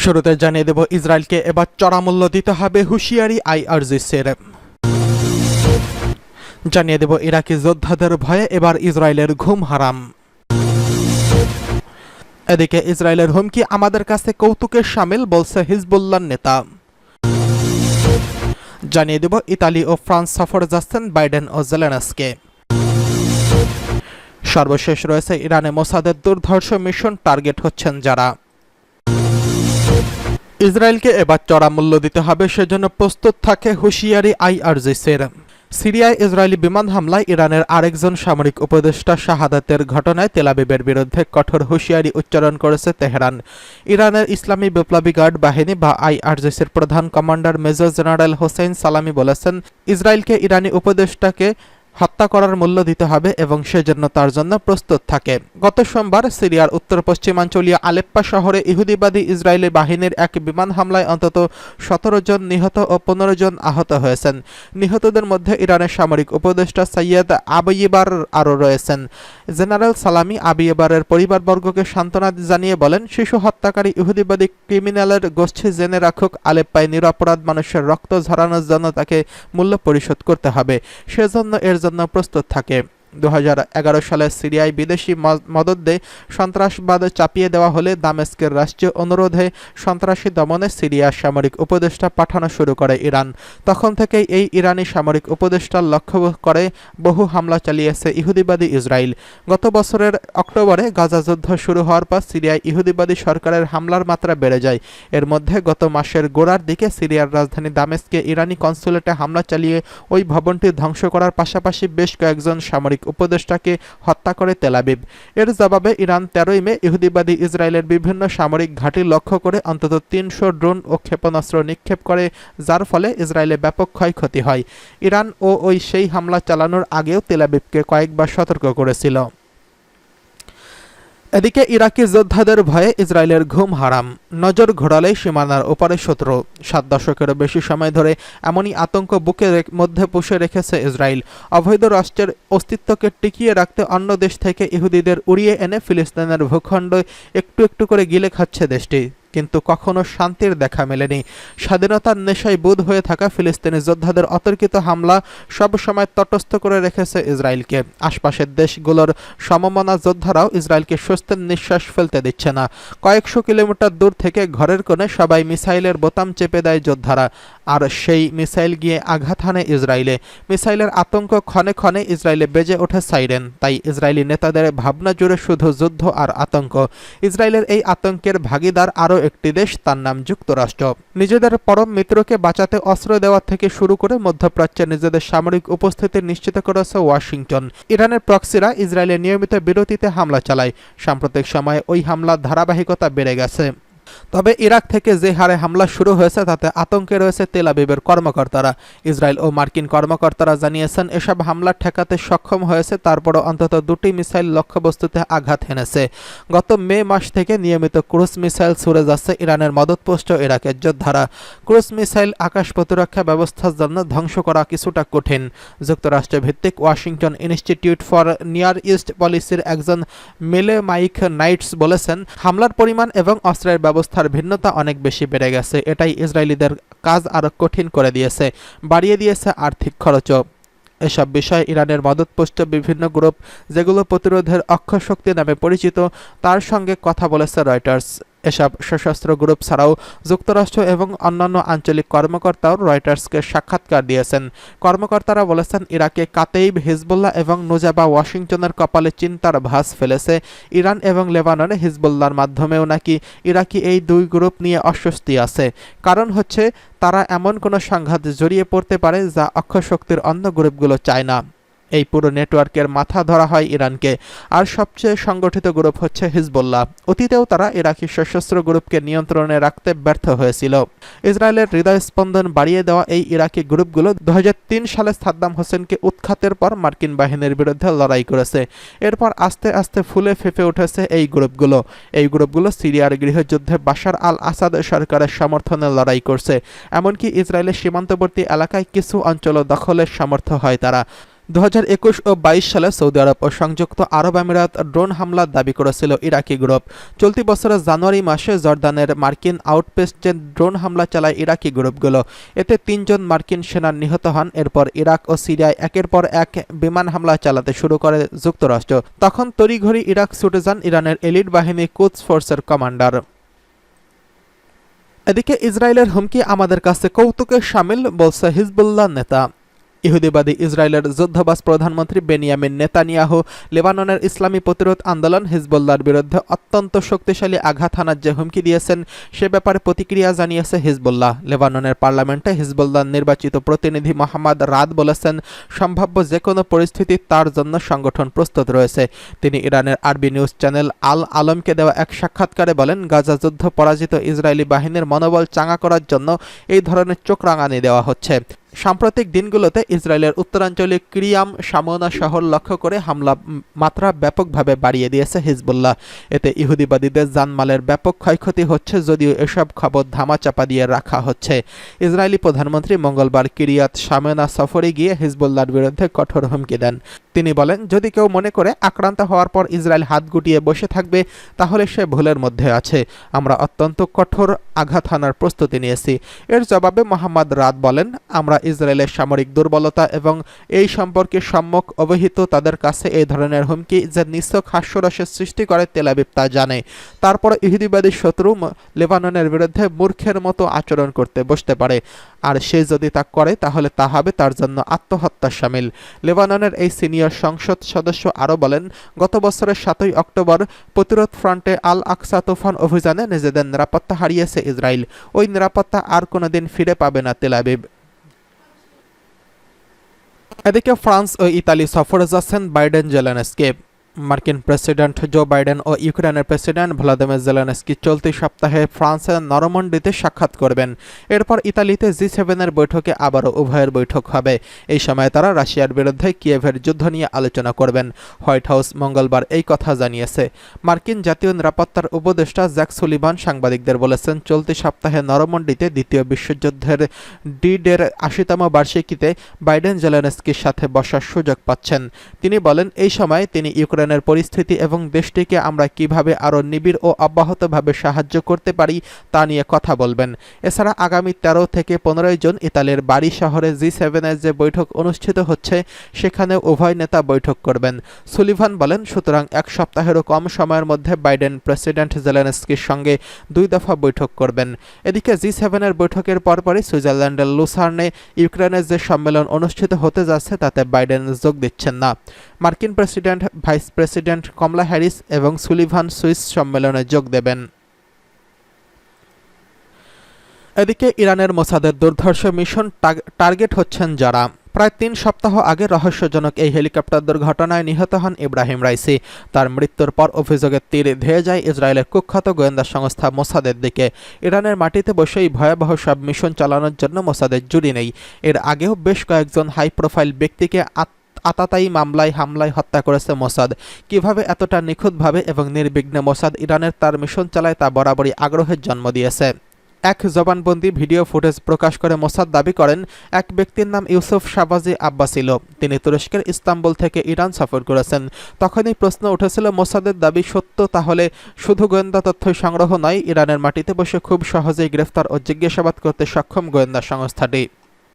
শুরুতে জানিয়ে দেব, ইসরায়েলকে এবার চড়া মূল্য দিতে হবে, হুঁশিয়ারি আইআরজিসির। জানিয়ে দেব, ইরাকি যোদ্ধাদের ভয়ে এবার ইসরায়েলের ঘুম হারাম। এদিকে ইসরায়েলের হুমকি আমাদের কাছে কৌতুকের শামিল, বলছে হিজবুল্লাহর নেতা। জানিয়ে দেব, ইতালি ও ফ্রান্স সফরে যাচ্ছেন বাইডেন ও জেলেনস্কি। সর্বশেষ রয়েছে, ইরানে মোসাদের দুর্ধর্ষ মিশন টার্গেট হচ্ছেন যারা। ইসরায়েলকে এবার চড়া মূল্য দিতে হবে, সেজন্য প্রস্তুত থাকে হুঁশিয়ারি আইআরজিসির। সিরিয়ায় ইসরায়েলি বিমান হামলায় ইরানের আরেকজন সামরিক উপদেষ্টা শাহাদাতের ঘটনায় তেল আবিবের বিরুদ্ধে কঠোর হুঁশিয়ারি উচ্চারণ করেছে তেহরান। ইরানের ইসলামী বিপ্লবী গার্ড বাহিনী বা আইআরজিসির প্রধান কমান্ডার মেজর জেনারেল হোসেইন সালামি বলেছেন, ইসরায়েলকে ইরানি উপদেষ্টাকে হত্যা করার মূল্য দিতে হবে এবং সেজন্য তার জন্য প্রস্তুত থাকে। গত সোমবার সিরিয়ার উত্তর পশ্চিমাঞ্চলীয় আলেপ্পা শহরে ইহুদিবাদী ইসরায়েলি বাহিনীর এক বিমান হামলায় অন্তত ১৭ জন নিহত ও ১৫ জন আহত হয়েছেন। নিহতদের মধ্যে ইরানের সামরিক উপদেষ্টা সৈয়দ আবিয়েবার আরও রয়েছেন। জেনারেল সালামি আবিয়েবারের পরিবারবর্গকে সান্ত্বনা জানিয়ে বলেন, শিশু হত্যাকারী ইহুদিবাদী ক্রিমিনালের গোষ্ঠী জেনে রাখুক, আলেপ্পায় নিরপরাধ মানুষের রক্ত ঝরানোর জন্য তাকে মূল্য পরিশোধ করতে হবে, সেজন্য এর জন্য প্রস্তুত থাকে। 2011 সালে সিরিয়ায় বিদেশি মদদ দিয়ে সন্ত্রাসবাদ চাপিয়ে দেওয়া হলে দামেস্কের রাষ্ট্রীয় অনুরোধে সন্ত্রাসী দমনে সিরিয়ার সামরিক উপদেষ্টা পাঠানো শুরু করে ইরান। তখন থেকেই এই ইরানি সামরিক উপদেষ্টার লক্ষ্য করে বহু হামলা চালিয়েছে ইহুদিবাদী ইসরায়েল। গত বছরের অক্টোবরে গাজা যুদ্ধ শুরু হওয়ার পর সিরিয়ায় ইহুদিবাদী সরকারের হামলার মাত্রা বেড়ে যায়। এর মধ্যে গত মাসের গোড়ার দিকে সিরিয়ার রাজধানী দামেস্কে ইরানি কনসুলেটে হামলা চালিয়ে ওই ভবনটি ধ্বংস করার পাশাপাশি বেশ কয়েকজন সামরিক উপদেষ্টাকে হত্যা করে তেল আবিব। এর জবাবে ইরান 13 মে ইহুদিবাদী ইসরায়েলের বিভিন্ন সামরিক ঘাঁটি লক্ষ্য করে অন্তত 300 ড্রোন ও ক্ষেপণাস্ত্র নিক্ষেপ করে, যার ফলে ইসরায়েলে ব্যাপক ক্ষয়ক্ষতি হয়। ইরান ওই সেই হামলা চালানোর আগেও তেল আবিবকে কয়েকবার সতর্ক করেছিল। এদিকে ইরাকি যোদ্ধাদের ভয়ে ইসরায়েলের ঘুম হারাম, নজর ঘোরালেই সীমানার ওপারে শত্রু। 7 দশকেরও বেশি সময় ধরে এমনই আতঙ্ক বুকের মধ্যে পুষে রেখেছে ইসরায়েল। অবৈধ রাষ্ট্রের অস্তিত্বকে টিকিয়ে রাখতে অন্য দেশ থেকে ইহুদিদের উড়িয়ে এনে ফিলিস্তিনের ভূখণ্ড একটু একটু করে গিলে খাচ্ছে দেশটি, কিন্তু কখনো শান্তির দেখা মেলেনি। স্বাধীনতার নেশায় বুঁদ হয়ে থাকা ফিলিস্তিনি যোদ্ধাদের অতর্কিত হামলা সব সময় তটস্থ করে রেখেছে ইসরায়েলকে। আশপাশের দেশগুলোর সমমনা যোদ্ধারাও ইসরায়েলকে স্বস্তির নিঃশ্বাস ফেলতে দিচ্ছে না। কয়েকশো কিলোমিটার দূর থেকে ঘরের কোণে সবাই মিসাইলের বোতাম চেপে দেয় যোদ্ধারা, আর সেই মিসাইল গিয়ে আঘাত হানে ইসরায়েলে। মিসাইলের আতঙ্ক ক্ষণে ক্ষণে ইসরায়েলে বেজে ওঠে সাইরেন। তাই ইসরায়েলি নেতাদের ভাবনা জুড়ে শুধু যুদ্ধ আর আতঙ্ক। ইসরায়েলের এই আতঙ্কের ভাগিদার আরও একটি দেশ, তার নাম যুক্তরাষ্ট্র। নিজেদের পরম মিত্রকে বাঁচাতে অস্ত্র দেওয়া থেকে শুরু করে মধ্যপ্রাচ্যে নিজেদের সামরিক উপস্থিতি নিশ্চিত করেছে ওয়াশিংটন। ইরানের প্রক্সিরা ইসরায়েলের নিয়মিত বিরতিতে হামলা চালায়। সাম্প্রতিক সময়ে ওই হামলার ধারাবাহিকতা বেড়ে গেছে। তবে ইরাক থেকে যে হারে হামলা শুরু হয়েছে তাতে আতঙ্কে রয়েছে তেল আবিবের কর্মকর্তারা। ইসরায়েল ও মার্কিন কর্মকর্তারা জানিয়েছেন, এসব হামলা ঠেকাতে সক্ষম হয়েছে, তারপরও অন্তত 2টি মিসাইল লক্ষ্যবস্তুতে আঘাত হেনেছে। গত মে মাস থেকে নিয়মিত ক্রুজ মিসাইল ছুড়ে যাচ্ছে ইরানের মদতপুষ্ট ইরাকের যোদ্ধারা। ক্রুজ মিসাইল আকাশ প্রতিরক্ষা ব্যবস্থার জন্য ধ্বংস করা কিছুটা কঠিন। যুক্তরাষ্ট্র ভিত্তিক Washington institute for near east পলিসির একজন মেলে মাইক নাইটস বলেছেন, হামলার পরিমাণ এবং অস্ত্রের ব্যবস্থার ভিন্নতা অনেক বেশি বেড়ে গেছে। এটাই ইসরায়েলিদের কাজ আরো কঠিন করে দিয়েছে, বাড়িয়ে দিয়েছে আর্থিক খরচও। এসব বিষয়ে ইরানের মদতপুষ্ট বিভিন্ন গ্রুপ, যেগুলো প্রতিরোধের অক্ষশক্তি নামে পরিচিত, তার সঙ্গে কথা বলেছে রয়টার্স। এসব সশস্ত্র গ্রুপ ছাড়াও যুক্তরাষ্ট্র এবং অন্যান্য আঞ্চলিক কর্মকর্তাও রয়টার্সকে সাক্ষাৎকার দিয়েছেন। কর্মকর্তারা বলেছেন, ইরাকে কাতেইব, হিজবুল্লাহ এবং নুজাবা ওয়াশিংটনের কপালে চিন্তার ভাঁজ ফেলেছে। ইরান এবং লেবাননে হিজবুল্লাহর মাধ্যমেও নাকি ইরাকি এই দুই গ্রুপ নিয়ে অস্বস্তি আছে। কারণ হচ্ছে, তারা এমন কোনো সংঘাত জড়িয়ে পড়তে পারে যা অক্ষশক্তির অন্য গ্রুপগুলো চায় না। এই পুরো নেটওয়ার্কের মাথা ধরা হয় ইরানকে। আর সবচেয়ে সংগঠিত গ্রুপ হচ্ছে হিজবুল্লাহ। অতীতেও তারা ইরাকি সশস্ত্র গ্রুপকে নিয়ন্ত্রণে রাখতে ব্যর্থ হয়েছিল। ইসরায়েলের হৃদয়স্পন্দন বাড়িয়ে দেওয়া এই ইরাকি গ্রুপগুলো 2003 সালে সাদ্দাম হোসেনকে উৎখাতের পর মার্কিন বাহিনীর বিরুদ্ধে লড়াই করেছে। এরপর আস্তে আস্তে ফুলে ফেঁপে উঠেছে এই গ্রুপগুলো সিরিয়ার গৃহযুদ্ধে বাশার আল আসাদ সরকারের সমর্থনে লড়াই করছে। এমনকি ইসরায়েলের সীমান্তবর্তী এলাকায় কিছু অঞ্চল দখলের সমর্থ হয় তারা। 2021 ও 22 সালে সৌদি আরব ও সংযুক্ত আরব আমিরাত ড্রোন হামলার দাবি করেছিল ইরাকি গ্রুপ। চলতি বছরের জানুয়ারি মাসে জর্দানের মার্কিন আউটপোস্টে ড্রোন হামলা চালায় ইরাকি গ্রুপগুলো। এতে 3 জন মার্কিন সেনা নিহত হন। এরপর ইরাক ও সিরিয়ায় একের পর এক বিমান হামলা চালাতে শুরু করে যুক্তরাষ্ট্র। তখন তড়িঘড়ি ইরাক ছুটে যান ইরানের এলিট বাহিনী কুদস ফোর্সের কমান্ডার। এদিকে ইসরায়েলের হুমকি আমাদের কাছে কৌতুকের শামিল, বলছে হিজবুল্লাহ নেতা। ইহুদিবাদী ইসরায়েলের যুদ্ধবাজ প্রধানমন্ত্রী বেনিয়ামিন নেতানিয়াহু লেবাননের ইসলামী প্রতিরোধ আন্দোলন হিজবুল্লাহর বিরুদ্ধে অত্যন্ত শক্তিশালী আঘাত হানার যে হুমকি দিয়েছেন সে ব্যাপারে প্রতিক্রিয়া জানিয়েছে হিজবুল্লাহ। লেবাননের পার্লামেন্টে হিজবুল্লাহর নির্বাচিত প্রতিনিধি মোহাম্মদ রাদ বলেছেন, সম্ভাব্য যে কোনো পরিস্থিতি তার জন্য সংগঠন প্রস্তুত রয়েছে। তিনি ইরানের আরবি নিউজ চ্যানেল আল আলমকে দেওয়া এক সাক্ষাৎকারে বলেন, গাজা যুদ্ধ পরাজিত ইসরায়েলি বাহিনীর মনোবল চাঙা করার জন্য এই ধরনের চোখ রাঙানি দেওয়া হচ্ছে। সাম্প্রতিক দিনগুলোতে ইসরায়েলের উত্তরাঞ্চলীয় কিরিয়াম শামোনা শহর লক্ষ্য করে হামলা মাত্রা ব্যাপকভাবে বাড়িয়ে দিয়েছে হিজবুল্লাহ। এতে ইহুদিবাদীদের জানমালের ব্যাপক ক্ষয়ক্ষতি হচ্ছে, যদিও এসব খবর ধামাচাপা দিয়ে রাখা হচ্ছে। ইসরায়েলি প্রধানমন্ত্রী মঙ্গলবার কিরিয়াত শামোনা সফরে গিয়ে হিজবুল্লাহর বিরুদ্ধে কঠোর হুমকি দেন। তিনি বলেন, যদি কেউ মনে করে আক্রান্ত হওয়ার পর ইসরায়েল হাত গুটিয়ে বসে থাকবে তাহলে সে ভুলের মধ্যে আছে। আমরা অত্যন্ত কঠোর আঘাত হানার প্রস্তুতি নিয়েছি। এর জবাবে মোহাম্মদ রাদ বলেন, আমরা ইসরায়েলের সামরিক দুর্বলতা এবং এই সম্পর্কে সম্যক অবহিত। তাদের কাছে এই ধরনের হুমকি যে নিছক হাস্যরসের সৃষ্টি করে তেল আবিব তা জানে। তারপর ইহুদিবাদী শত্রু লেবাননের বিরুদ্ধে মূর্খের মতো আচরণ করতে বসতে পারে, আর সে যদি তা করে তাহলে তা হবে তার জন্য আত্মহত্যা শামিল। লেবাননের এই সিনিয়র সংসদ সদস্য আরও বলেন, গত বছরের 7ই অক্টোবর প্রতিরোধ ফ্রন্টে আল আকসা তুফান অভিযানে নিজেদের নিরাপত্তা হারিয়েছে ইসরায়েল। ওই নিরাপত্তা আর কোনোদিন ফিরে পাবে না তেল আবিব। এদিকে ফ্রান্স ও ইতালি সফরে যাচ্ছেন বাইডেন জেলেনস্কি। মার্কিন প্রেসিডেন্ট জো বাইডেন ও ইউক্রেনের প্রেসিডেন্ট ভ্লাদিমির জেলেনস্কি চলতি সপ্তাহে ফ্রান্সের নরমন্ডিতে সাক্ষাৎ করবেন। এরপর ইতালিতে G7-এর বৈঠকে আবারও উভয়ের বৈঠক হবে। এই সময় তারা রাশিয়ার বিরুদ্ধে কিয়েভের যুদ্ধ নিয়ে আলোচনা করবেন। হোয়াইট হাউস মঙ্গলবার এই কথা জানিয়েছে। মার্কিন জাতীয় নিরাপত্তার উপদেষ্টা জ্যাক সুলিভান সাংবাদিকদের বলেছেন, চলতি সপ্তাহে নরমন্ডিতে দ্বিতীয় বিশ্বযুদ্ধের ডি-ডের 80তম বার্ষিকীতে বাইডেন জেলেনস্কির সাথে বসার সুযোগ পাচ্ছেন। তিনি বলেন, এই সময় তিনি ইউক্রেনের পরিস্থিতি এবং দেশটিকে আমরা কিভাবে আরও নিবিড় ও অব্যাহতভাবে সাহায্য করতে পারি তা নিয়ে কথা বলবেন। এছাড়া আগামী 13 থেকে 15 জুন ইতালির বারি শহরে G7-এর যে বৈঠক অনুষ্ঠিত হচ্ছে সেখানে উভয় নেতা বৈঠক করবেন। সুলিভান বলেন, সুতরাং এক সপ্তাহেরও কম সময়ের মধ্যে বাইডেন প্রেসিডেন্ট জেলেনস্কির সঙ্গে 2 দফা বৈঠক করবেন। এদিকে G7-এর বৈঠকের পরপরই সুইজারল্যান্ডের লুসার্নে ইউক্রেনের যে সম্মেলন অনুষ্ঠিত হতে যাচ্ছে তাতে বাইডেন যোগ দিচ্ছেন না। মার্কিন প্রেসিডেন্ট, ভাইস প্রেসিডেন্ট কমলা হ্যারিস এবং সুলিভান সুইস সম্মেলনে যোগ দেবেন। এদিকে ইরানের মোসাদের দুর্ধর্ষ মিশন টার্গেট হচ্ছেন যারা। প্রায় 3 সপ্তাহ আগে রহস্যজনক এই হেলিকপ্টার দুর্ঘটনায় নিহত হন ইব্রাহিম রাইসি। তার মৃত্যুর পর অভিযোগের তীর ধেয়ে যায় ইসরায়েলের কুখ্যাত গোয়েন্দা সংস্থা মোসাদের দিকে। ইরানের মাটিতে বসেই ভয়াবহ সব মিশন চালানোর জন্য মোসাদের জুড়ি নেই। এর আগেও বেশ কয়েকজন হাই প্রোফাইল ব্যক্তিকে আতাতায়ী হামলায় হত্যা করেছে মোসাদ। কিভাবে এতটা নিখুঁতভাবে এবং নির্বিঘ্নে মোসাদ ইরানের তার মিশন চালায় তা বরাবরই আগ্রহের জন্ম দিয়েছে। এক জবানবন্দি ভিডিও ফুটেজ প্রকাশ করে মোসাদ দাবি করেন, এক ব্যক্তির নাম ইউসুফ শাহবাজি আব্বাসিল। তিনি তুরস্কের ইস্তাম্বুল থেকে ইরান সফর করেছেন। তখনই প্রশ্ন উঠেছিল, মোসাদের দাবি সত্য তাহলে শুধু গোয়েন্দা তথ্য সংগ্রহ নয়, ইরানের মাটিতে বসে খুব সহজেই গ্রেফতার ও জিজ্ঞাসাবাদ করতে সক্ষম গোয়েন্দা সংস্থাটি।